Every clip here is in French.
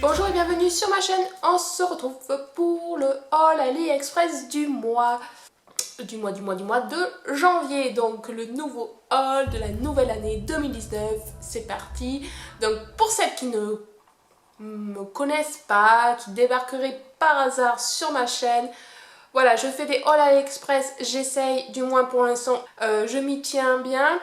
Bonjour et bienvenue sur ma chaîne. On se retrouve pour le haul AliExpress du mois de janvier. Donc le nouveau haul de la nouvelle année 2019. C'est parti. Donc pour celles qui ne me connaissent pas, qui débarqueraient par hasard sur ma chaîne, voilà, je fais des hauls AliExpress. J'essaye, du moins pour l'instant, je m'y tiens bien.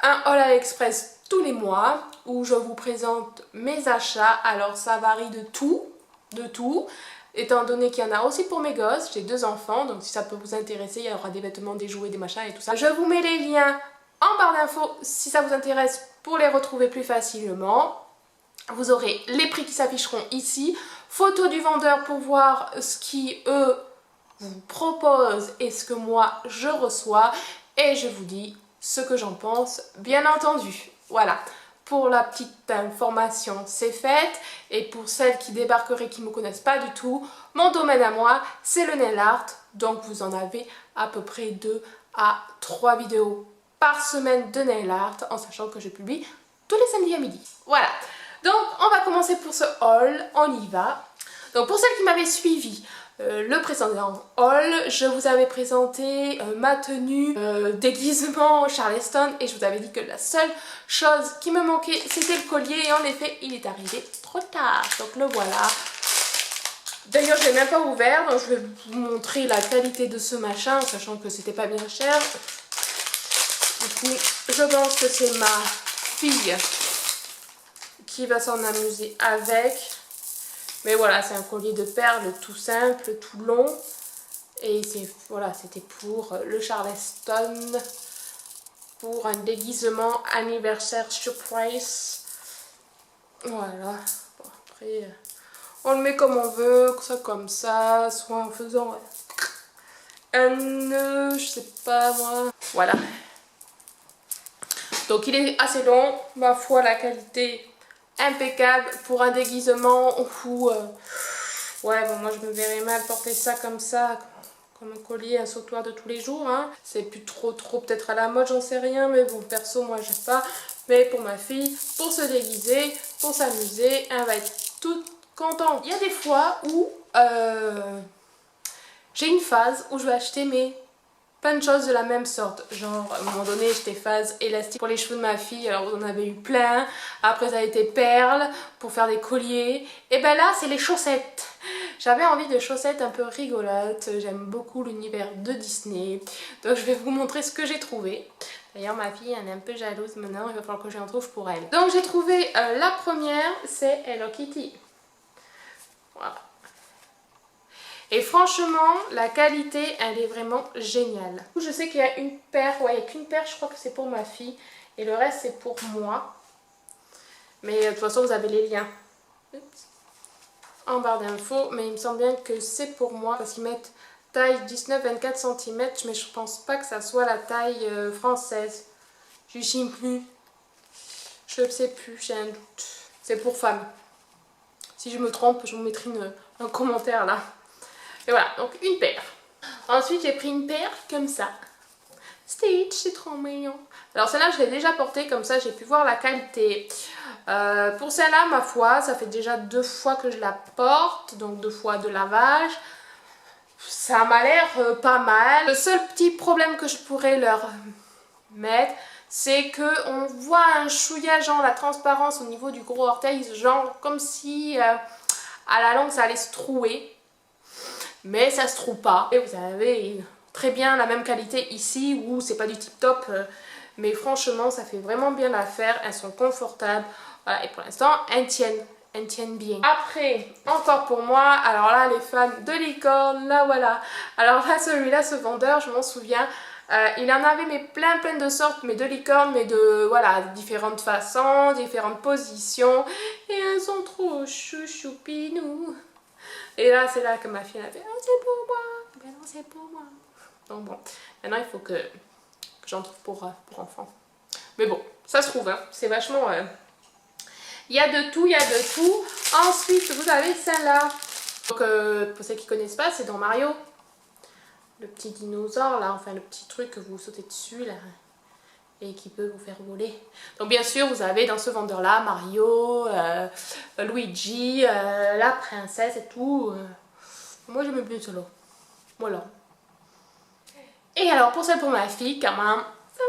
Un haul AliExpress tous les mois où je vous présente mes achats. Alors ça varie de tout, étant donné qu'il y en a aussi pour mes gosses. J'ai 2 enfants, donc si ça peut vous intéresser, il y aura des vêtements, des jouets, des machins et tout ça. Je vous mets les liens en barre d'infos si ça vous intéresse pour les retrouver plus facilement. Vous aurez les prix qui s'afficheront ici, photo du vendeur pour voir ce qui eux vous proposent et ce que moi je reçois, et je vous dis ce que j'en pense, bien entendu. Voilà, pour la petite information, c'est fait. Et pour celles qui débarqueraient, qui ne me connaissent pas du tout, mon domaine à moi, c'est le nail art. Donc vous en avez à peu près 2 à 3 vidéos par semaine de nail art, en sachant que je publie tous les samedis à midi. Voilà, donc on va commencer pour ce haul, on y va. Donc pour celles qui m'avaient suivi, le précédent haul, je vous avais présenté ma tenue déguisement Charleston, et je vous avais dit que la seule chose qui me manquait c'était le collier, et en effet il est arrivé trop tard, donc le voilà. D'ailleurs je l'ai même pas ouvert, donc je vais vous montrer la qualité de ce machin, sachant que c'était pas bien cher. Du coup je pense que c'est ma fille qui va s'en amuser avec. Mais voilà, c'est un collier de perles tout simple, tout long. Et voilà, c'était pour le Charleston, pour un déguisement anniversaire surprise. Voilà. Bon, après, on le met comme on veut, soit comme ça, soit en faisant un nœud, je sais pas moi. Voilà. Donc il est assez long, ma foi, la qualité impeccable pour un déguisement ou ouais, bon, moi je me verrais mal porter ça, comme un collier, un sautoir de tous les jours, hein. C'est plus trop peut-être à la mode, j'en sais rien, mais bon, perso moi j'aime pas. Mais pour ma fille, pour se déguiser, pour s'amuser, elle va être toute contente. Il y a des fois où j'ai une phase où je vais acheter plein de choses de la même sorte. Genre à un moment donné j'étais phase élastique pour les cheveux de ma fille, alors on avait eu plein. Après ça a été perles pour faire des colliers. Et ben là c'est les chaussettes. J'avais envie de chaussettes un peu rigolotes. J'aime beaucoup l'univers de Disney, donc je vais vous montrer ce que j'ai trouvé. D'ailleurs ma fille elle est un peu jalouse maintenant, il va falloir que j'en trouve pour elle. Donc j'ai trouvé la première, c'est Hello Kitty. Voilà. Et franchement, la qualité, elle est vraiment géniale. Je sais qu'il y a une paire, ouais, il n'y a qu'une paire, je crois que c'est pour ma fille. Et le reste, c'est pour moi. Mais de toute façon, vous avez les liens en barre d'infos. Mais il me semble bien que c'est pour moi, parce qu'ils mettent taille 19-24 cm. Mais je pense pas que ça soit la taille française. Je ne sais plus. Je ne sais plus, j'ai un doute. C'est pour femmes. Si je me trompe, je vous mettrai un commentaire là. Et voilà, donc une paire. Ensuite, j'ai pris une paire comme ça. Stitch, c'est trop mignon. Alors celle-là, je l'ai déjà portée, comme ça j'ai pu voir la qualité. Pour celle-là, ma foi, ça fait déjà 2 fois que je la porte, donc 2 fois de lavage. Ça m'a l'air pas mal. Le seul petit problème que je pourrais leur mettre, c'est que on voit un chouïa, genre la transparence au niveau du gros orteil, genre comme si à la longue ça allait se trouer. Mais ça se trouve pas. Et vous avez très bien la même qualité ici, où c'est pas du tip top, mais franchement ça fait vraiment bien l'affaire. Elles sont confortables, voilà, et pour l'instant elles tiennent bien. Après, encore pour moi, alors là les fans de licorne, là voilà. Alors là celui-là, ce vendeur, je m'en souviens, il en avait mais plein de sortes, mais de licorne, mais de voilà, différentes façons, différentes positions, et elles sont trop chouchoupinous. Et là, c'est là que ma fille a fait « Oh, c'est pour moi !» Ben non, c'est pour moi. Donc bon, maintenant il faut que j'en trouve pour enfants. Mais bon, ça se trouve, hein. C'est vachement... Il y a de tout, il y a de tout. Ensuite, vous avez celle-là. Donc, pour ceux qui ne connaissent pas, c'est dans Mario. Le petit dinosaure, là, enfin le petit truc que vous sautez dessus, là. et qui peut vous faire voler. Donc bien sûr vous avez dans ce vendeur là Mario, Luigi, la princesse et tout. Moi j'aime bien cela. Voilà. Et alors pour celle pour ma fille quand même, ça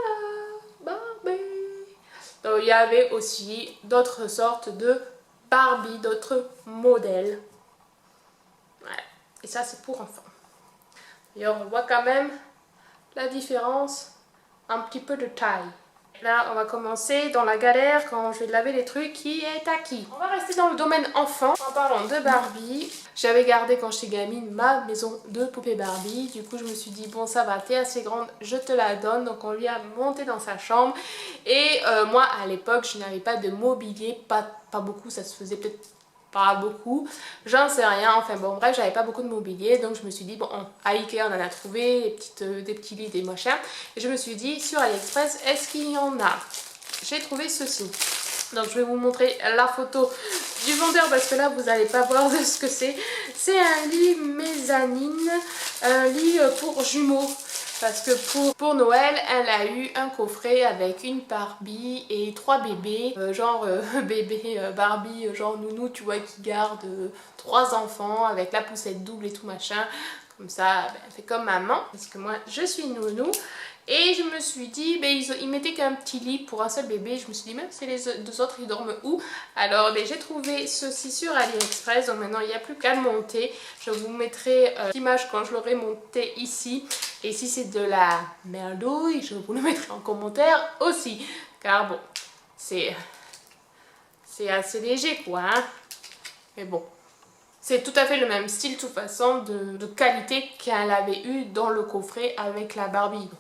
va, Barbie. Donc il y avait aussi d'autres sortes de Barbie, d'autres modèles. Voilà. Et ça c'est pour enfants. D'ailleurs on voit quand même la différence, un petit peu de taille. Là on va commencer dans la galère quand je vais laver les trucs qui est acquis. On va rester dans le domaine enfant en parlant de Barbie. J'avais gardé quand j'étais gamine ma maison de poupée Barbie. Du coup je me suis dit bon ça va, t'es assez grande, je te la donne. Donc on lui a monté dans sa chambre. Et moi à l'époque je n'avais pas de mobilier, pas beaucoup, ça se faisait peut-être pas beaucoup, j'en sais rien, enfin bon bref j'avais pas beaucoup de mobilier donc je me suis dit bon à Ikea on en a trouvé des petits lits, des machins et je me suis dit sur AliExpress est-ce qu'il y en a. J'ai trouvé ceci, donc je vais vous montrer la photo du vendeur parce que là vous n'allez pas voir de ce que c'est. C'est un lit mezzanine, un lit pour jumeaux. Parce que pour Noël, elle a eu un coffret avec une Barbie et 3 bébés. Bébé Barbie, genre nounou, tu vois, qui garde 3 enfants avec la poussette double et tout machin. Comme ça, elle fait comme maman. Parce que moi, je suis nounou. Et je me suis dit, ils mettaient qu'un petit lit pour un seul bébé. Je me suis dit, même si les deux autres, ils dorment où? Alors, j'ai trouvé ceci sur AliExpress. Donc maintenant, il n'y a plus qu'à le monter. Je vous mettrai l'image quand je l'aurai monté ici. Et si c'est de la merdouille, je vous le mettrai en commentaire aussi. Car bon, c'est assez léger quoi. Hein. Mais bon, c'est tout à fait le même style, de toute façon, de qualité qu'elle avait eu dans le coffret avec la Barbie.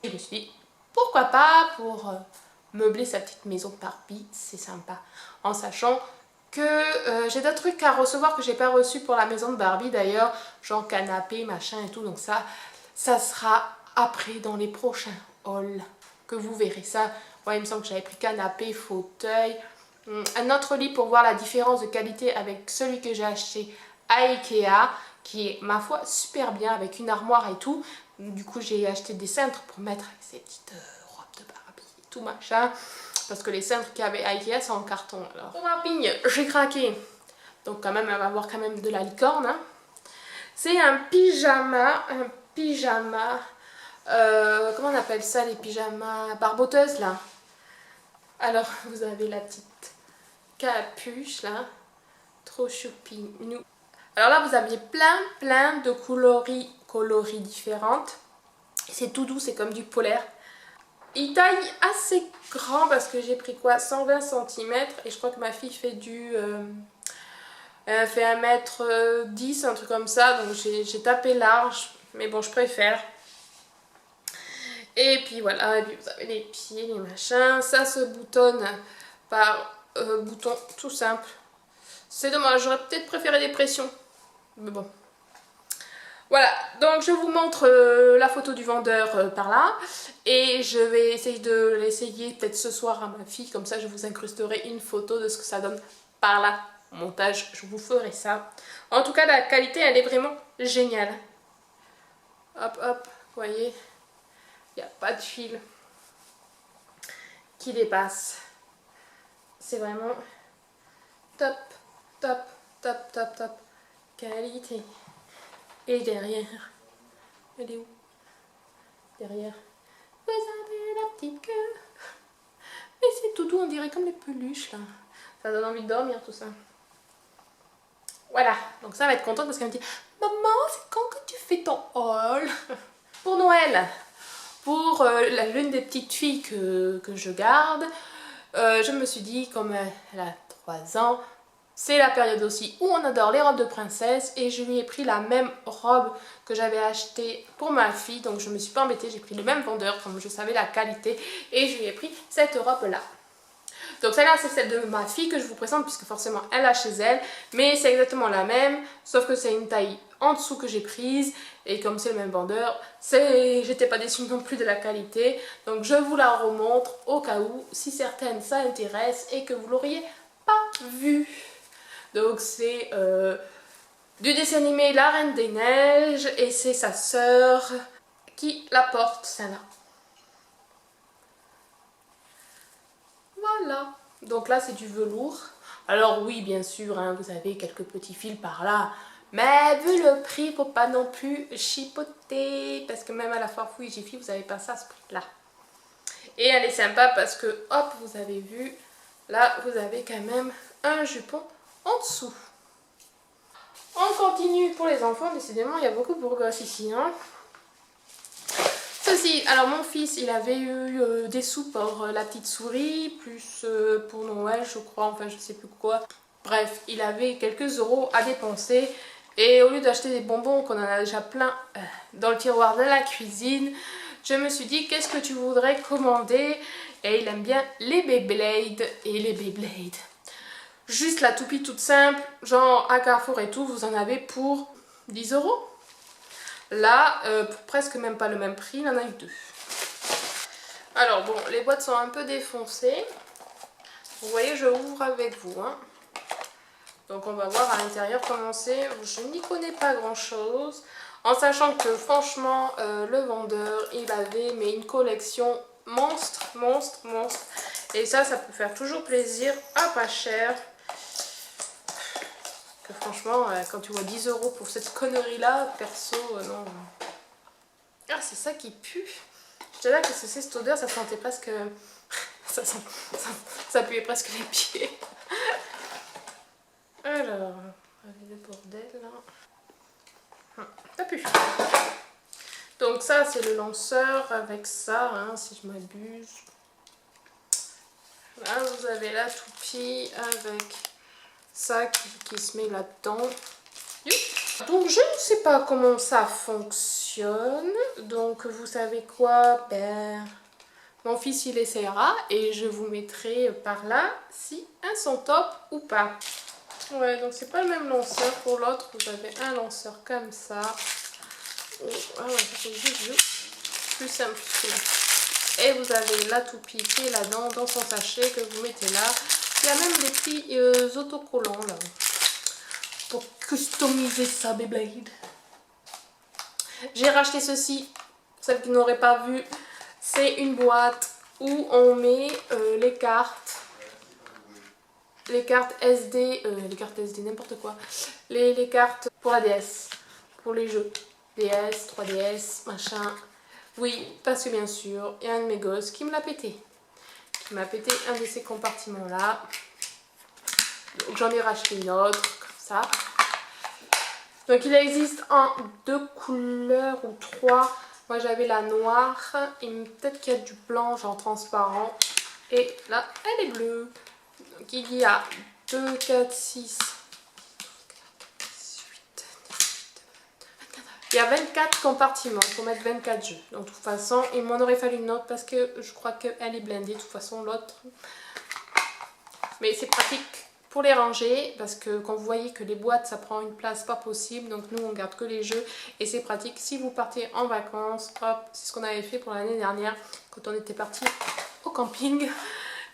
Et je me suis dit, pourquoi pas pour meubler sa petite maison Barbie, c'est sympa. En sachant que j'ai d'autres trucs à recevoir que j'ai pas reçu pour la maison de Barbie d'ailleurs, genre canapé, machin et tout, donc ça sera après dans les prochains hauls que vous verrez ça. Ouais, il me semble que j'avais pris canapé, fauteuil, un autre lit pour voir la différence de qualité avec celui que j'ai acheté à Ikea, qui est ma foi super bien avec une armoire et tout. Du coup j'ai acheté des cintres pour mettre avec ces petites robes de Barbie et tout machin. Parce que les cintres qu'il y avait à Ikea sont en carton. Alors pour ma pigne, j'ai craqué. Donc quand même elle va avoir quand même de la licorne. Hein. C'est un pyjama, comment on appelle ça les pyjamas barboteuses là. Alors vous avez la petite capuche là, trop choupinou. Alors là vous aviez plein de coloris différentes. C'est tout doux, c'est comme du polaire. Il taille assez grand parce que j'ai pris quoi, 120 cm et je crois que ma fille fait elle fait 1m10, un truc comme ça, donc j'ai tapé large, mais bon je préfère. Et puis voilà, et puis vous avez les pieds, les machins, ça se boutonne par bouton tout simple. C'est dommage, j'aurais peut-être préféré des pressions, mais bon. Voilà, donc je vous montre la photo du vendeur par là et je vais essayer de l'essayer peut-être ce soir à ma fille, comme ça je vous incrusterai une photo de ce que ça donne par là. Au montage, je vous ferai ça. En tout cas, la qualité, elle est vraiment géniale. Hop, hop, vous voyez, il n'y a pas de fil qui dépasse. C'est vraiment top, top, top, top, top qualité. Et derrière, elle est où? Derrière, vous avez la petite queue. Mais c'est tout doux, on dirait comme les peluches là. Ça donne envie de dormir tout ça. Voilà, donc ça va être contente parce qu'elle me dit maman, c'est quand que tu fais ton haul? Pour Noël, pour l'une des petites filles que je garde, je me suis dit, comme elle a 3 ans, c'est la période aussi où on adore les robes de princesse et je lui ai pris la même robe que j'avais achetée pour ma fille, donc je me suis pas embêtée, j'ai pris le même vendeur comme je savais la qualité et je lui ai pris cette robe là. Donc celle-là c'est celle de ma fille que je vous présente puisque forcément elle a chez elle, mais c'est exactement la même, sauf que c'est une taille en dessous que j'ai prise et comme c'est le même vendeur, j'étais pas déçue non plus de la qualité, donc je vous la remontre au cas où si certaines ça intéresse et que vous l'auriez pas vue. Donc c'est du dessin animé La Reine des Neiges et c'est sa sœur qui la porte, celle-là. Voilà. Donc là c'est du velours. Alors oui bien sûr hein, vous avez quelques petits fils par là. Mais vu le prix, faut pas non plus chipoter. Parce que même à la Farfouille Jiffy, vous avez pas ça à ce prix-là. Et elle est sympa parce que, hop, vous avez vu, là, vous avez quand même un jupon en dessous. On continue pour les enfants. Décidément, il y a beaucoup de bourgosses ici. Hein. Ceci, alors mon fils, il avait eu des sous pour la petite souris, plus pour Noël, je crois, enfin, je sais plus quoi. Bref, il avait quelques euros à dépenser. Et au lieu d'acheter des bonbons qu'on en a déjà plein dans le tiroir de la cuisine, je me suis dit qu'est-ce que tu voudrais commander? Et il aime bien les Beyblade. Et les Beyblade, juste la toupie toute simple, genre à Carrefour et tout, vous en avez pour 10 euros. Là, pour presque même pas le même prix, il en a eu deux. Alors bon, les boîtes sont un peu défoncées. Vous voyez, je ouvre avec vous. Hein. Donc on va voir à l'intérieur comment c'est. Je n'y connais pas grand chose. En sachant que franchement le vendeur il avait mais une collection monstre. Et ça peut faire toujours plaisir à pas cher. Que franchement quand tu vois 10 euros pour cette connerie là, perso non. Ah c'est ça qui pue. Je te dis que c'est cette odeur, ça sentait presque... ça puait presque les pieds. Alors, le bordel là. Ça pue. Donc ça c'est le lanceur avec ça, hein, si je m'abuse. Là vous avez la toupie avec ça qui se met là-dedans. Donc je ne sais pas comment ça fonctionne. Donc vous savez quoi? Ben, mon fils il essaiera et je vous mettrai par là si elles sont top ou pas. Ouais, donc c'est pas le même lanceur. Pour l'autre, vous avez un lanceur comme ça. Oh, ah ouais, c'est juste plus simple que et vous avez la toupie qui est là-dedans, dans son sachet que vous mettez là. Il y a même des petits autocollants là. Pour customiser sa Beyblade. J'ai racheté ceci. Celle qui n'aurait pas vu, c'est une boîte où on met les cartes. Les cartes SD, n'importe quoi. Les cartes pour la DS, pour les jeux. DS, 3DS, machin. Oui, parce que bien sûr, il y a un de mes gosses qui me l'a pété. Qui m'a pété un de ces compartiments-là. Donc j'en ai racheté une autre, comme ça. Donc il existe en 2 couleurs ou 3. Moi j'avais la noire. Et peut-être qu'il y a du blanc, genre transparent. Et là, elle est bleue. Donc il y a 2, 4, 6, 8, 24. Il y a 24 compartiments pour mettre 24 jeux. Donc de toute façon, il m'en aurait fallu une autre parce que je crois qu'elle est blindée. De toute façon, l'autre. Mais c'est pratique pour les ranger parce que quand vous voyez que les boîtes ça prend une place pas possible. Donc nous on garde que les jeux et c'est pratique si vous partez en vacances. Hop, c'est ce qu'on avait fait pour l'année dernière quand on était parti au camping.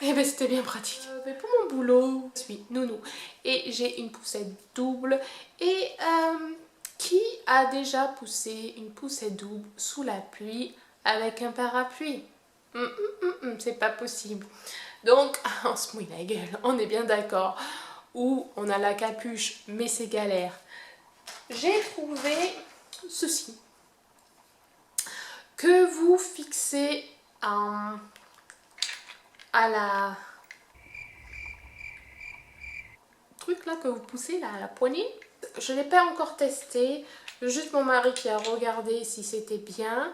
Et ben c'était bien pratique. Mais pour mon boulot, je suis nounou et j'ai une poussette double et qui a déjà poussé une poussette double sous la pluie avec un parapluie? C'est pas possible. Donc on se mouille la gueule, on est bien d'accord. Ou on a la capuche mais c'est galère. J'ai trouvé ceci que vous fixez à la truc là que vous poussez là, à la poignée. Je ne l'ai pas encore testé, juste mon mari qui a regardé si c'était bien.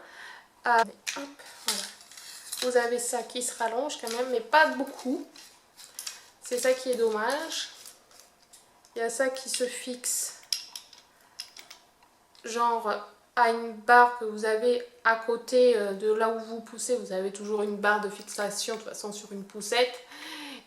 Hop, voilà. Vous avez ça qui se rallonge quand même, mais pas beaucoup. C'est ça qui est dommage. Il y a ça qui se fixe genre à une barre que vous avez à côté de là où vous poussez. Vous avez toujours une barre de fixation de toute façon sur une poussette.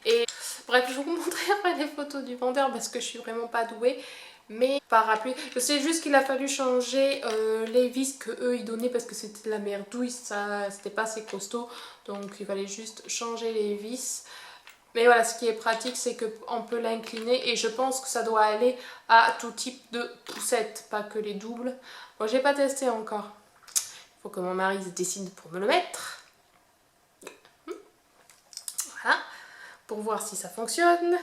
Et bref, je vous montrerai les photos du vendeur parce que je suis vraiment pas douée. Mais parapluie, je sais juste qu'il a fallu changer les vis que eux ils donnaient parce que c'était de la merdouille, ça c'était pas assez costaud. Donc il fallait juste changer les vis. Mais voilà, ce qui est pratique, c'est qu'on peut l'incliner et je pense que ça doit aller à tout type de poussette, pas que les doubles. Bon, j'ai pas testé encore. Il faut que mon mari se décide pour me le mettre. Voilà. pour voir si ça fonctionne.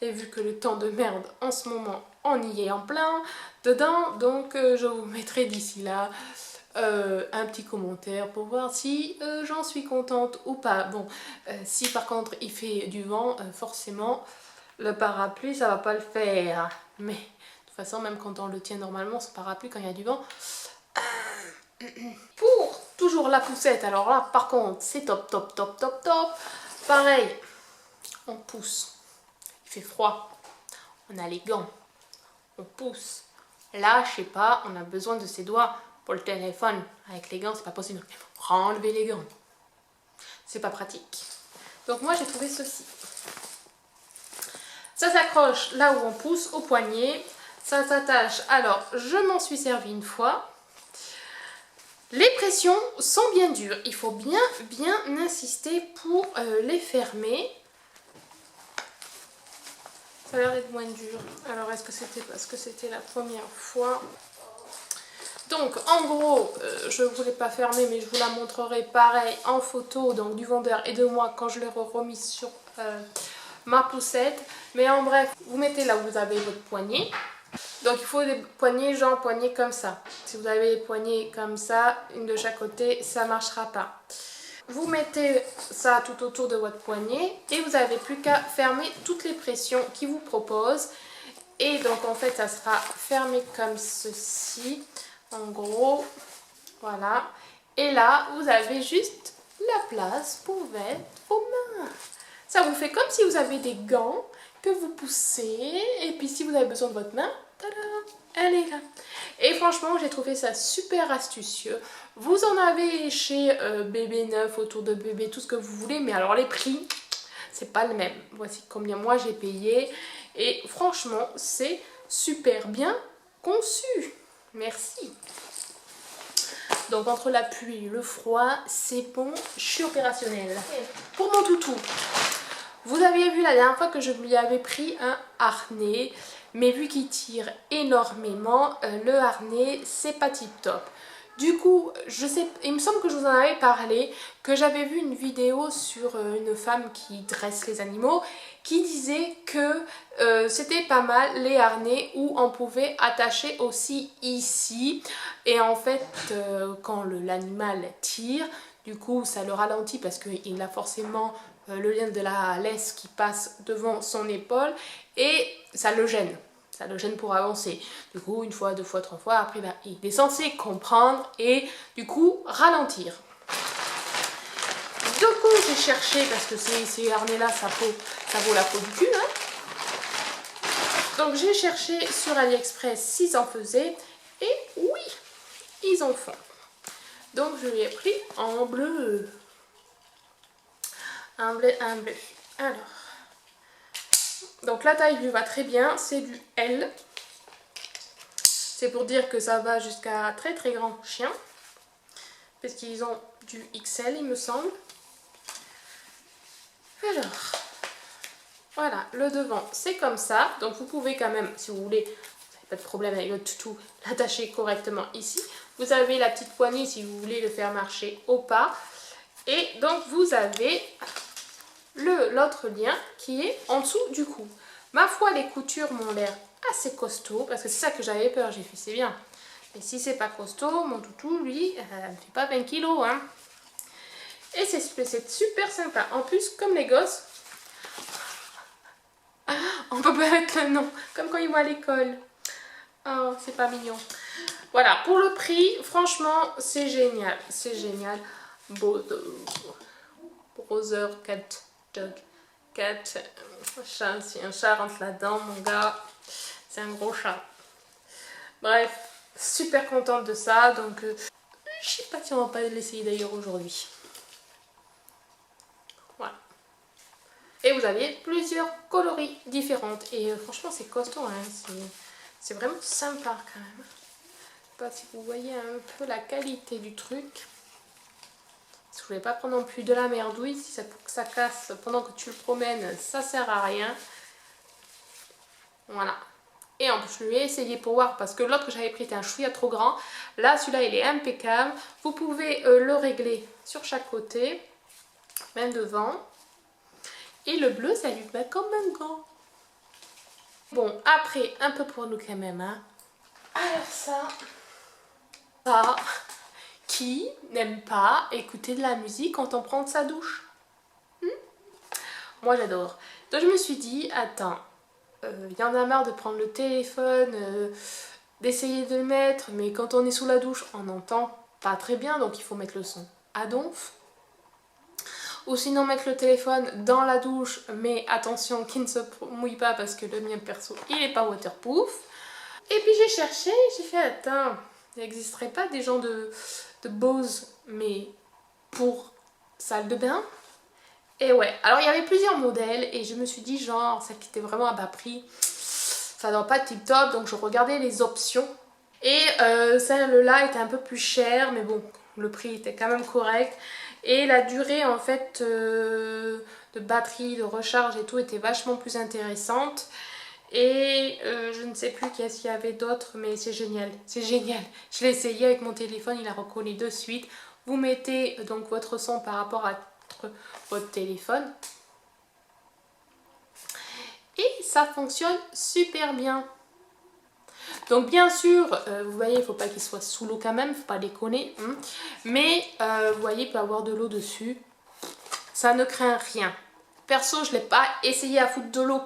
Et vu que le temps de merde en ce moment, on y est en plein dedans, donc je vous mettrai d'ici là un petit commentaire pour voir si j'en suis contente ou pas. Bon, si par contre il fait du vent, forcément le parapluie ça va pas le faire. Mais de toute façon, même quand on le tient normalement, ce parapluie, quand il y a du vent. Pour toujours la poussette, alors là par contre c'est top top top top top. Pareil, on pousse, il fait froid, on a les gants, on pousse. Là je sais pas, on a besoin de ses doigts pour le téléphone. Avec les gants c'est pas possible, enlever les gants, c'est pas pratique. Donc moi j'ai trouvé ceci. Ça s'accroche là où on pousse, au poignet. Ça s'attache, alors je m'en suis servi une fois. Les pressions sont bien dures, il faut bien insister pour les fermer. Ça a l'air d'être moins dur. Alors est-ce que c'était parce que c'était la première fois? Donc en gros, je ne voulais pas fermer, mais je vous la montrerai pareil en photo, donc du vendeur et de moi quand je l'ai remise sur ma poussette. Mais en bref, vous mettez là où vous avez votre poignet. Donc il faut des poignées, genre poignées comme ça. Si vous avez les poignées comme ça, une de chaque côté, ça ne marchera pas. Vous mettez ça tout autour de votre poignet et vous n'avez plus qu'à fermer toutes les pressions qu'il vous propose. Et donc en fait ça sera fermé comme ceci, en gros, voilà. Et là vous avez juste la place pour mettre vos mains. Ça vous fait comme si vous avez des gants que vous poussez, et puis si vous avez besoin de votre main, tada, elle est là. Et franchement j'ai trouvé ça super astucieux. Vous en avez chez Bébé Neuf, autour de Bébé, tout ce que vous voulez, mais alors les prix c'est pas le même. Voici combien moi j'ai payé et franchement c'est super bien conçu. Merci. Donc entre la pluie et le froid, c'est bon, je suis opérationnelle. Pour mon toutou, vous aviez vu la dernière fois que je lui avais pris un harnais, mais vu qu'il tire énormément, le harnais c'est pas tip top. Du coup, je sais, il me semble que je vous en avais parlé, que j'avais vu une vidéo sur une femme qui dresse les animaux, qui disait que c'était pas mal les harnais où on pouvait attacher aussi ici. Et en fait, quand l'animal tire, du coup ça le ralentit parce qu'il a forcément le lien de la laisse qui passe devant son épaule et ça le gêne. Ça le gêne pour avancer. Du coup, une fois, deux fois, trois fois, après, ben, il est censé comprendre et du coup ralentir. Du coup, j'ai cherché, parce que ces harnais-là, ça vaut la peau du cul. Hein. Donc, j'ai cherché sur AliExpress s'ils en faisaient. Et oui, ils en font. Donc, je lui ai pris en bleu. Un bleu. Alors. Donc la taille lui va très bien, c'est du L. C'est pour dire que ça va jusqu'à très très grand chien. Parce qu'ils ont du XL il me semble. Alors, voilà, le devant c'est comme ça. Donc vous pouvez quand même, si vous voulez, pas de problème avec le toutou, l'attacher correctement ici. Vous avez la petite poignée si vous voulez le faire marcher au pas. Et donc vous avez l'autre lien qui est en dessous du cou. Ma foi, les coutures m'ont l'air assez costauds parce que c'est ça que j'avais peur. J'ai fait c'est bien. Mais si c'est pas costaud, mon toutou lui, ne fait pas 20 kilos. Hein. Et c'est super sympa. En plus, comme les gosses, on peut pas mettre le nom. Comme quand ils vont à l'école. Oh, c'est pas mignon. Voilà, pour le prix, franchement, c'est génial. C'est génial. Brother Cat Dog Cat. Chat, si un chat rentre là-dedans, mon gars, c'est un gros chat. Bref, super contente de ça. Donc, je sais pas si on va pas l'essayer d'ailleurs aujourd'hui. Voilà. Et vous avez plusieurs coloris différentes. Et franchement, c'est costaud. Hein. C'est vraiment sympa quand même. Je sais pas si vous voyez un peu la qualité du truc. Je voulais pas prendre non plus de la merdouille. Si ça casse pendant que tu le promènes, ça sert à rien. Voilà. Et en plus, je lui ai essayé pour voir parce que l'autre que j'avais pris était un chouïa trop grand. Là, celui-là, il est impeccable. Vous pouvez le régler sur chaque côté, même devant. Et le bleu, ça lui va comme un gant. Bon, après, un peu pour nous quand même, hein. Alors ça, qui n'aime pas écouter de la musique quand on prend sa douche? Moi, j'adore. Donc, je me suis dit, attends, il y en a marre de prendre le téléphone, d'essayer de le mettre, mais quand on est sous la douche, on n'entend pas très bien, donc il faut mettre le son à donf. Ou sinon mettre le téléphone dans la douche, mais attention qu'il ne se mouille pas parce que le mien perso, il n'est pas waterproof. Et puis j'ai cherché, j'ai fait, attends, il n'existerait pas des gens de Bose, mais pour salle de bain? Et ouais, alors il y avait plusieurs modèles et je me suis dit genre, celle qui était vraiment à bas prix, ça doit pas être tip top, donc je regardais les options. Et celle-là était un peu plus chère, mais bon, le prix était quand même correct. Et la durée en fait de batterie, de recharge et tout était vachement plus intéressante. Et je ne sais plus qu'est-ce qu'il y avait d'autre, mais c'est génial, c'est génial. Je l'ai essayé avec mon téléphone, il a reconnu de suite. Vous mettez donc votre son par rapport à votre téléphone. Et ça fonctionne super bien. Donc bien sûr, vous voyez, il ne faut pas qu'il soit sous l'eau quand même, il ne faut pas déconner. Hein. Mais vous voyez, il peut y avoir de l'eau dessus. Ça ne craint rien. Perso, je ne l'ai pas essayé à foutre de l'eau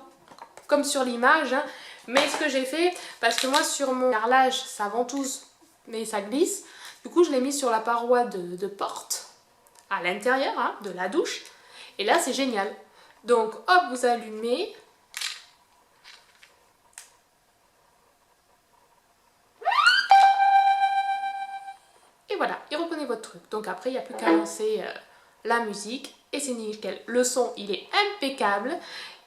comme sur l'image. Hein. Mais ce que j'ai fait, parce que moi sur mon carrelage, ça ventouse, mais ça glisse. Du coup, je l'ai mis sur la paroi de porte, à l'intérieur hein, de la douche. Et là, c'est génial. Donc, hop, vous allumez. Et voilà, il reconnaît votre truc. Donc après, il n'y a plus qu'à lancer la musique. Et c'est nickel. Le son, il est impeccable.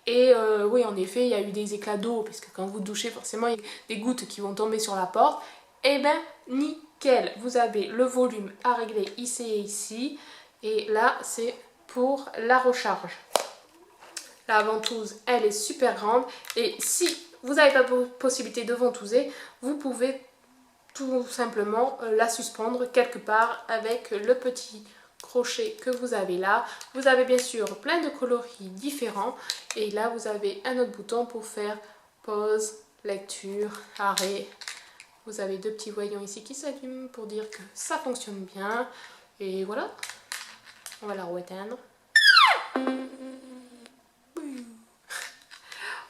Et oui, en effet, il y a eu des éclats d'eau. Parce que quand vous douchez, forcément, il y a des gouttes qui vont tomber sur la porte. Et ben, nickel. Vous avez le volume à régler ici et ici. Et là, c'est pour la recharge. La ventouse, elle est super grande. Et si vous n'avez pas possibilité de ventouser, vous pouvez tout simplement la suspendre quelque part avec le petit crochet que vous avez là. Vous avez bien sûr plein de coloris différents. Et là, vous avez un autre bouton pour faire pause, lecture, arrêt. Vous avez deux petits voyants ici qui s'allument pour dire que ça fonctionne bien. Et voilà, on va la rééteindre.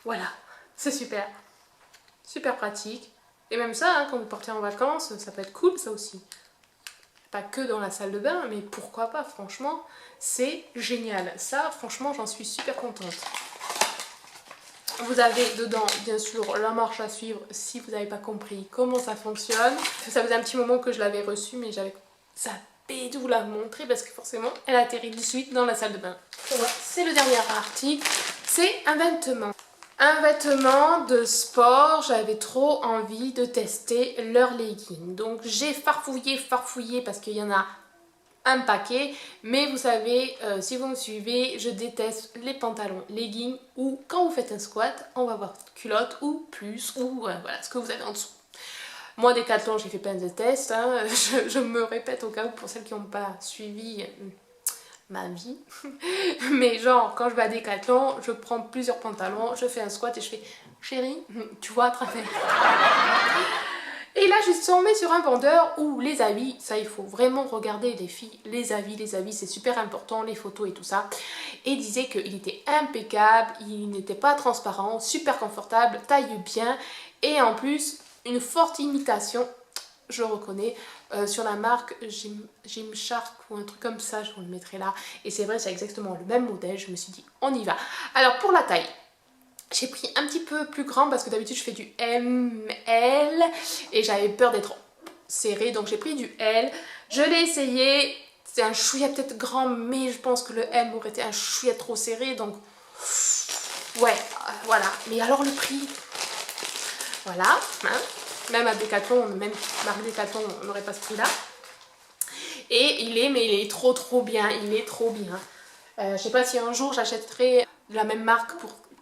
Voilà, c'est super. Super pratique. Et même ça, hein, quand vous partez en vacances, ça peut être cool ça aussi. Pas que dans la salle de bain, mais pourquoi pas, franchement, c'est génial. Ça, franchement, j'en suis super contente. Vous avez dedans, bien sûr, la marche à suivre si vous n'avez pas compris comment ça fonctionne. Ça faisait un petit moment que je l'avais reçue, mais j'avais zappé de vous la montrer parce que forcément, elle atterrit de suite dans la salle de bain. Ouais, c'est le dernier article, c'est un vêtement. Un vêtement de sport, j'avais trop envie de tester leurs leggings. Donc j'ai farfouillé parce qu'il y en a un paquet. Mais vous savez, si vous me suivez, je déteste les pantalons leggings ou quand vous faites un squat, on va voir culotte ou plus ou voilà ce que vous avez en dessous. Moi, Décathlon, j'ai fait plein de tests. Hein. Je me répète au cas où pour celles qui n'ont pas suivi ma vie. Mais genre, quand je vais à Décathlon, je prends plusieurs pantalons, je fais un squat et je fais « Chérie, tu vois à travers ». Et là, je suis tombée sur un vendeur où les habits, ça il faut vraiment regarder les filles, les habits c'est super important, les photos et tout ça. Et il disait qu'il était impeccable, il n'était pas transparent, super confortable, taille bien et en plus une forte imitation, je reconnais, sur la marque Gymshark ou un truc comme ça, je vous le mettrai là. Et c'est vrai, c'est exactement le même modèle, je me suis dit on y va. Alors pour la taille, j'ai pris un petit peu plus grand parce que d'habitude je fais du ML et j'avais peur d'être serrée, donc j'ai pris du L. Je l'ai essayé, c'est un chouïa peut-être grand, mais je pense que le M aurait été un chouïa trop serré, donc ouais, voilà. Mais alors le prix, voilà, hein. Même à Decathlon, même marque Decathlon, on n'aurait pas ce prix là. Et il est trop bien, il est trop bien. Je sais pas si un jour j'achèterai la même marque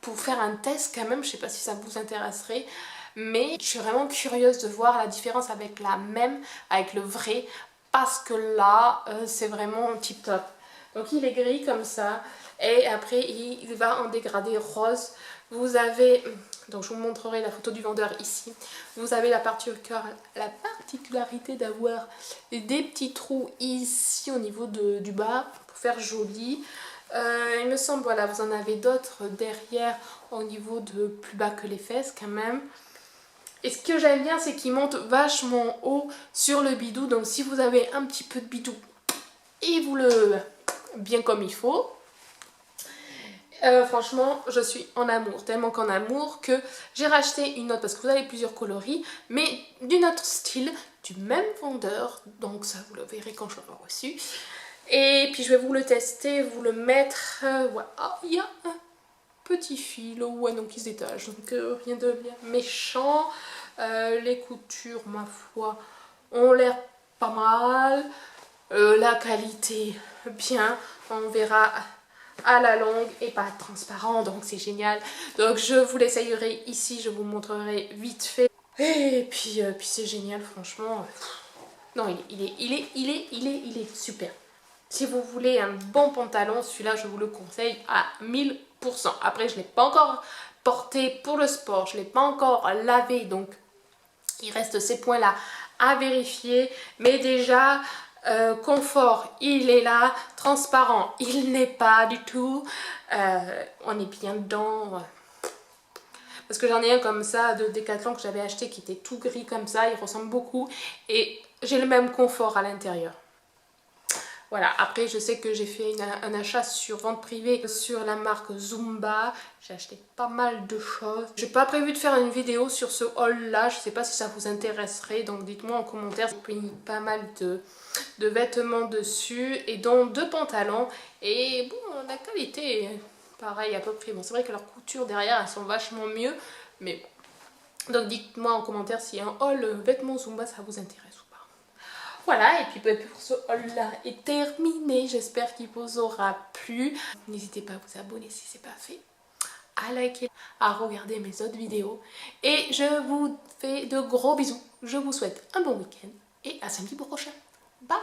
pour faire un test quand même, je sais pas si ça vous intéresserait, mais je suis vraiment curieuse de voir la différence avec la même, avec le vrai, parce que là c'est vraiment tip top. Donc il est gris comme ça et après il va en dégradé rose. Vous avez, donc je vous montrerai la photo du vendeur ici, vous avez la particularité d'avoir des petits trous ici au niveau du bas pour faire joli. Il me semble, voilà, vous en avez d'autres derrière au niveau de plus bas que les fesses quand même. Et ce que j'aime bien, c'est qu'il monte vachement haut sur le bidou. Donc si vous avez un petit peu de bidou et vous le bien comme il faut, franchement je suis en amour, tellement qu'en amour que j'ai racheté une autre parce que vous avez plusieurs coloris, mais d'une autre style, du même vendeur, donc ça vous le verrez quand je l'aurai reçu. Et puis je vais vous le tester, vous le mettre, ouais. Ah, il y a un petit fil, ouais, donc il se détache, donc rien de bien méchant. Les coutures, ma foi, ont l'air pas mal. La qualité, bien, on verra à la longue et pas transparent, donc c'est génial. Donc je vous l'essayerai ici, je vous montrerai vite fait. Et puis c'est génial, franchement. Non, il est super. Si vous voulez un bon pantalon, celui-là je vous le conseille à 1000%. Après je ne l'ai pas encore porté pour le sport, je ne l'ai pas encore lavé, donc il reste ces points-là à vérifier. Mais déjà, confort, il est là. Transparent, il n'est pas du tout. On est bien dedans. Parce que j'en ai un comme ça de Decathlon que j'avais acheté qui était tout gris comme ça. Il ressemble beaucoup. Et j'ai le même confort à l'intérieur. Voilà, après je sais que j'ai fait un achat sur vente privée sur la marque Zumba. J'ai acheté pas mal de choses. J'ai pas prévu de faire une vidéo sur ce haul là, je sais pas si ça vous intéresserait. Donc dites-moi en commentaire, j'ai mis pas mal de vêtements dessus et dont 2 pantalons. Et bon, la qualité est pareil à peu près. Bon, c'est vrai que leurs coutures derrière elles sont vachement mieux. Mais bon. Donc dites-moi en commentaire si un haul vêtements Zumba ça vous intéresse. Voilà, et puis pour ce haul là est terminé, j'espère qu'il vous aura plu. N'hésitez pas à vous abonner si ce n'est pas fait, à liker, à regarder mes autres vidéos. Et je vous fais de gros bisous, je vous souhaite un bon week-end et à samedi prochain. Bye!